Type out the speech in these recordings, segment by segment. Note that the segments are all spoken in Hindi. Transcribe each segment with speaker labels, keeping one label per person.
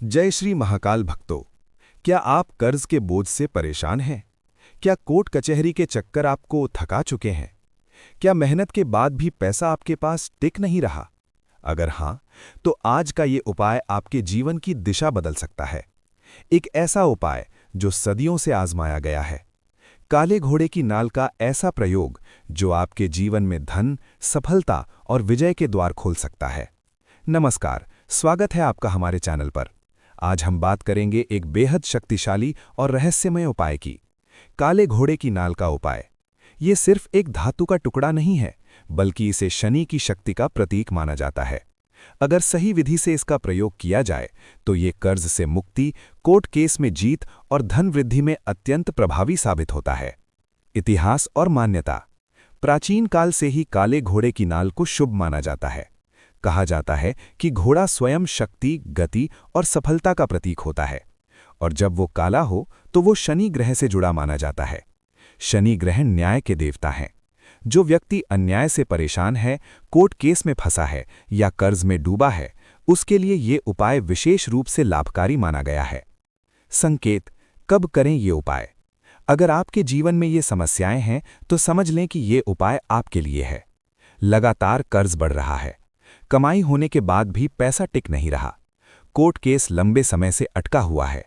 Speaker 1: जय श्री महाकाल भक्तों। क्या आप कर्ज के बोझ से परेशान हैं? क्या कोर्ट कचहरी के चक्कर आपको थका चुके हैं? क्या मेहनत के बाद भी पैसा आपके पास टिक नहीं रहा? अगर हां, तो आज का ये उपाय आपके जीवन की दिशा बदल सकता है। एक ऐसा उपाय जो सदियों से आजमाया गया है। काले घोड़े की नाल का ऐसा प्रयोग जो आपके जीवन में धन, सफलता और विजय के द्वार खोल सकता है। नमस्कार, स्वागत है आपका हमारे चैनल पर। आज हम बात करेंगे एक बेहद शक्तिशाली और रहस्यमय उपाय की, काले घोड़े की नाल का उपाय। ये सिर्फ एक धातु का टुकड़ा नहीं है, बल्कि इसे शनि की शक्ति का प्रतीक माना जाता है। अगर सही विधि से इसका प्रयोग किया जाए तो ये कर्ज से मुक्ति, कोर्ट केस में जीत और धन वृद्धि में अत्यंत प्रभावी साबित होता है। इतिहास और मान्यता। प्राचीन काल से ही काले घोड़े की नाल को शुभ माना जाता है। कहा जाता है कि घोड़ा स्वयं शक्ति, गति और सफलता का प्रतीक होता है, और जब वो काला हो तो वो शनि ग्रह से जुड़ा माना जाता है। शनि ग्रह न्याय के देवता हैं। जो व्यक्ति अन्याय से परेशान है, कोर्ट केस में फंसा है या कर्ज में डूबा है, उसके लिए ये उपाय विशेष रूप से लाभकारी माना गया है। संकेत: कब करें ये उपाय? अगर आपके जीवन में ये समस्याएं हैं तो समझ लें कि ये उपाय आपके लिए है। लगातार कर्ज बढ़ रहा है, कमाई होने के बाद भी पैसा टिक नहीं रहा, कोर्ट केस लंबे समय से अटका हुआ है,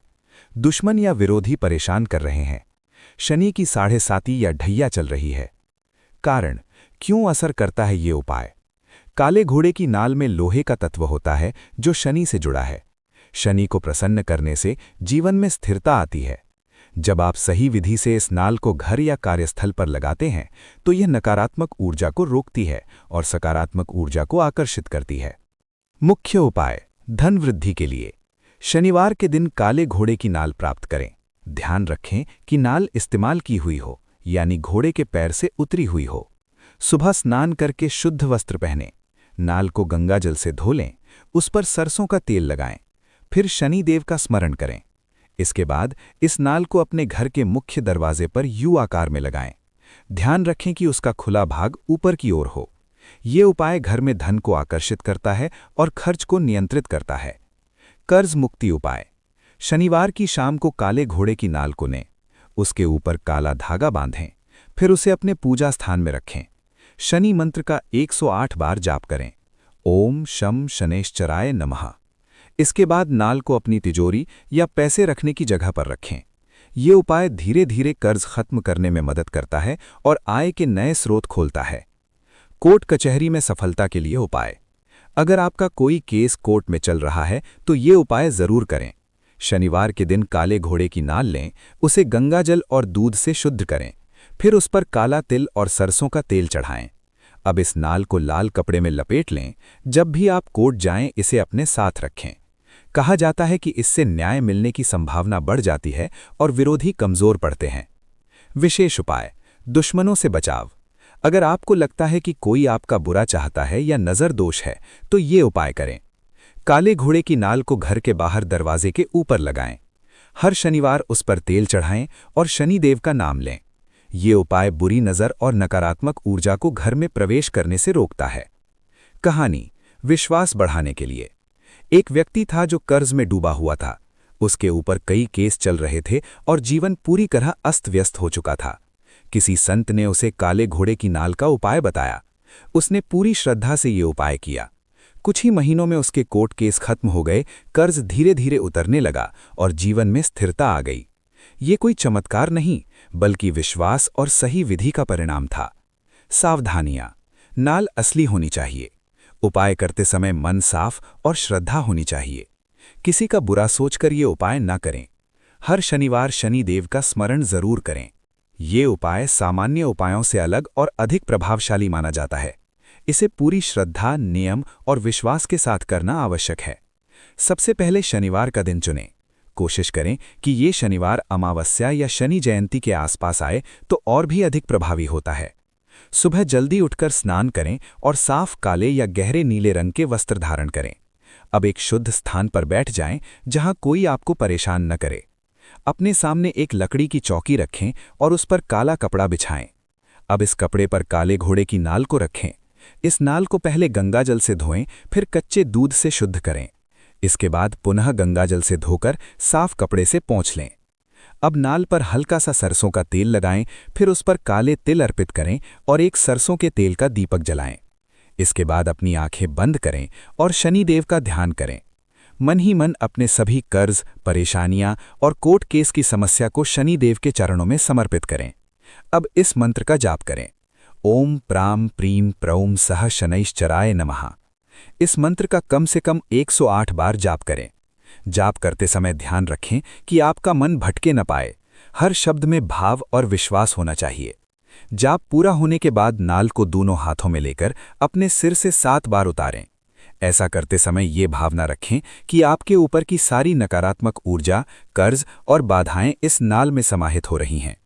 Speaker 1: दुश्मन या विरोधी परेशान कर रहे हैं, शनि की 7.5 या ढैया चल रही है। कारण: क्यों असर करता है ये उपाय? काले घोड़े की नाल में लोहे का तत्व होता है जो शनि से जुड़ा है। शनि को प्रसन्न करने से जीवन में स्थिरता आती है। जब आप सही विधि से इस नाल को घर या कार्यस्थल पर लगाते हैं तो यह नकारात्मक ऊर्जा को रोकती है और सकारात्मक ऊर्जा को आकर्षित करती है। मुख्य उपाय: धन वृद्धि के लिए शनिवार के दिन काले घोड़े की नाल प्राप्त करें। ध्यान रखें कि नाल इस्तेमाल की हुई हो, यानी घोड़े के पैर से उतरी हुई हो। सुबह स्नान करके शुद्ध वस्त्र पहनें, नाल को गंगा जल से धो लें, उस पर सरसों का तेल लगाएं, फिर शनि देव का स्मरण करें। इसके बाद इस नाल को अपने घर के मुख्य दरवाजे पर यू आकार में लगाएं। ध्यान रखें कि उसका खुला भाग ऊपर की ओर हो। ये उपाय घर में धन को आकर्षित करता है और खर्च को नियंत्रित करता है। कर्ज मुक्ति उपाय: शनिवार की शाम को काले घोड़े की नाल को लें, उसके ऊपर काला धागा बांधें, फिर उसे अपने पूजा स्थान में रखें। शनि मंत्र का 108 बार जाप करें। ओम शम शनेश्चराय नमः। इसके बाद नाल को अपनी तिजोरी या पैसे रखने की जगह पर रखें। ये उपाय धीरे धीरे कर्ज खत्म करने में मदद करता है और आय के नए स्रोत खोलता है। कोर्ट कचहरी में सफलता के लिए उपाय: अगर आपका कोई केस कोर्ट में चल रहा है तो ये उपाय जरूर करें। शनिवार के दिन काले घोड़े की नाल लें, उसे गंगाजल और दूध से शुद्ध करें, फिर उस पर काला तिल और सरसों का तेल चढ़ाएं। अब इस नाल को लाल कपड़े में लपेट लें। जब भी आप कोर्ट जाएं, इसे अपने साथ रखें। कहा जाता है कि इससे न्याय मिलने की संभावना बढ़ जाती है और विरोधी कमजोर पड़ते हैं। विशेष उपाय: दुश्मनों से बचाव। अगर आपको लगता है कि कोई आपका बुरा चाहता है या नजर दोष है तो ये उपाय करें। काले घोड़े की नाल को घर के बाहर दरवाजे के ऊपर लगाएं। हर शनिवार उस पर तेल चढ़ाएं और शनि देव का नाम लें। ये उपाय बुरी नजर और नकारात्मक ऊर्जा को घर में प्रवेश करने से रोकता है। कहानी: विश्वास बढ़ाने के लिए। एक व्यक्ति था जो कर्ज में डूबा हुआ था। उसके ऊपर कई केस चल रहे थे और जीवन पूरी तरह अस्त व्यस्त हो चुका था। किसी संत ने उसे काले घोड़े की नाल का उपाय बताया। उसने पूरी श्रद्धा से ये उपाय किया। कुछ ही महीनों में उसके कोर्ट केस खत्म हो गए, कर्ज धीरे धीरे उतरने लगा और जीवन में स्थिरता आ गई। ये कोई चमत्कार नहीं, बल्कि विश्वास और सही विधि का परिणाम था। सावधानियां: नाल असली होनी चाहिए। उपाय करते समय मन साफ और श्रद्धा होनी चाहिए। किसी का बुरा सोचकर ये उपाय न करें। हर शनिवार शनि देव का स्मरण जरूर करें। ये उपाय सामान्य उपायों से अलग और अधिक प्रभावशाली माना जाता है। इसे पूरी श्रद्धा, नियम और विश्वास के साथ करना आवश्यक है। सबसे पहले शनिवार का दिन चुनें। कोशिश करें कि ये शनिवार अमावस्या या शनि जयंती के आसपास आए तो और भी अधिक प्रभावी होता है। सुबह जल्दी उठकर स्नान करें और साफ काले या गहरे नीले रंग के वस्त्र धारण करें। अब एक शुद्ध स्थान पर बैठ जाएं जहां कोई आपको परेशान न करे। अपने सामने एक लकड़ी की चौकी रखें और उस पर काला कपड़ा बिछाएं। अब इस कपड़े पर काले घोड़े की नाल को रखें। इस नाल को पहले गंगाजल से धोएं, फिर कच्चे दूध से शुद्ध करें। इसके बाद पुनः गंगाजल से धोकर साफ कपड़े से पोंछ लें। अब नाल पर हल्का सा सरसों का तेल लगाएं, फिर उस पर काले तिल अर्पित करें और एक सरसों के तेल का दीपक जलाएं। इसके बाद अपनी आंखें बंद करें और शनिदेव का ध्यान करें। मन ही मन अपने सभी कर्ज, परेशानियां और कोर्ट केस की समस्या को शनिदेव के चरणों में समर्पित करें। अब इस मंत्र का जाप करें, ओम प्राम प्रीम प्रौम सह शनैश्चराय नमः। इस मंत्र का कम से कम 108 बार जाप करें। जाप करते समय ध्यान रखें कि आपका मन भटके न पाए। हर शब्द में भाव और विश्वास होना चाहिए। जाप पूरा होने के बाद नाल को दोनों हाथों में लेकर अपने सिर से 7 बार उतारें। ऐसा करते समय ये भावना रखें कि आपके ऊपर की सारी नकारात्मक ऊर्जा, कर्ज और बाधाएं इस नाल में समाहित हो रही हैं।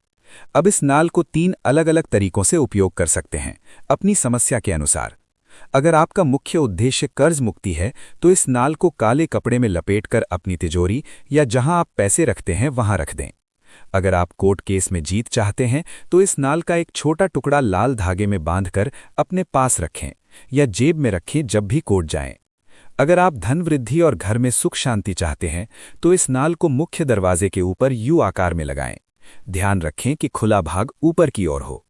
Speaker 1: अब इस नाल को 3 अलग-अलग तरीकों से उपयोग कर सकते हैं, अपनी समस्या के अनुसार। अगर आपका मुख्य उद्देश्य कर्ज मुक्ति है तो इस नाल को काले कपड़े में लपेटकर अपनी तिजोरी या जहां आप पैसे रखते हैं वहां रख दें। अगर आप कोर्ट केस में जीत चाहते हैं तो इस नाल का एक छोटा टुकड़ा लाल धागे में बांधकर अपने पास रखें या जेब में रखें जब भी कोर्ट जाएं। अगर आप धन वृद्धि और घर में सुख शांति चाहते हैं तो इस नाल को मुख्य दरवाजे के ऊपर यू आकार में लगाएं। ध्यान रखें कि खुला भाग ऊपर की ओर हो।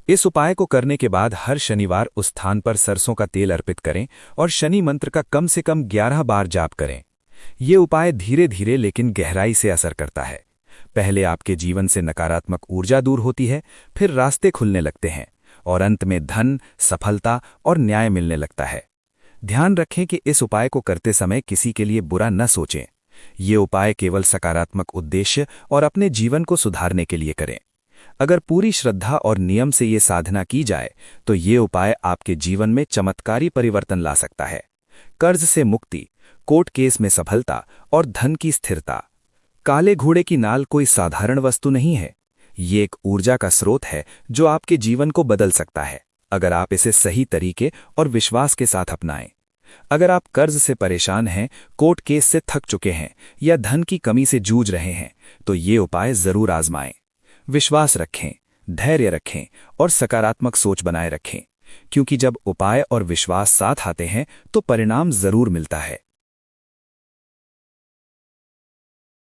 Speaker 1: इस उपाय को करने के बाद हर शनिवार उस स्थान पर सरसों का तेल अर्पित करें और शनि मंत्र का कम से कम 11 बार जाप करें। ये उपाय धीरे धीरे लेकिन गहराई से असर करता है। पहले आपके जीवन से नकारात्मक ऊर्जा दूर होती है, फिर रास्ते खुलने लगते हैं और अंत में धन, सफलता और न्याय मिलने लगता है। ध्यान रखें कि इस उपाय को करते समय किसी के लिए बुरा न सोचें। ये उपाय केवल सकारात्मक उद्देश्य और अपने जीवन को सुधारने के लिए करें। अगर पूरी श्रद्धा और नियम से ये साधना की जाए तो ये उपाय आपके जीवन में चमत्कारी परिवर्तन ला सकता है। कर्ज से मुक्ति, कोर्ट केस में सफलता और धन की स्थिरता। काले घोड़े की नाल कोई साधारण वस्तु नहीं है। ये एक ऊर्जा का स्रोत है जो आपके जीवन को बदल सकता है, अगर आप इसे सही तरीके और विश्वास के साथ अपनाएं। अगर आप कर्ज से परेशान हैं, कोर्ट केस से थक चुके हैं या धन की कमी से जूझ रहे हैं तो ये उपाय जरूर आजमाएं। विश्वास रखें, धैर्य रखें और सकारात्मक सोच बनाए रखें, क्योंकि जब उपाय और विश्वास साथ आते हैं तो परिणाम जरूर मिलता है।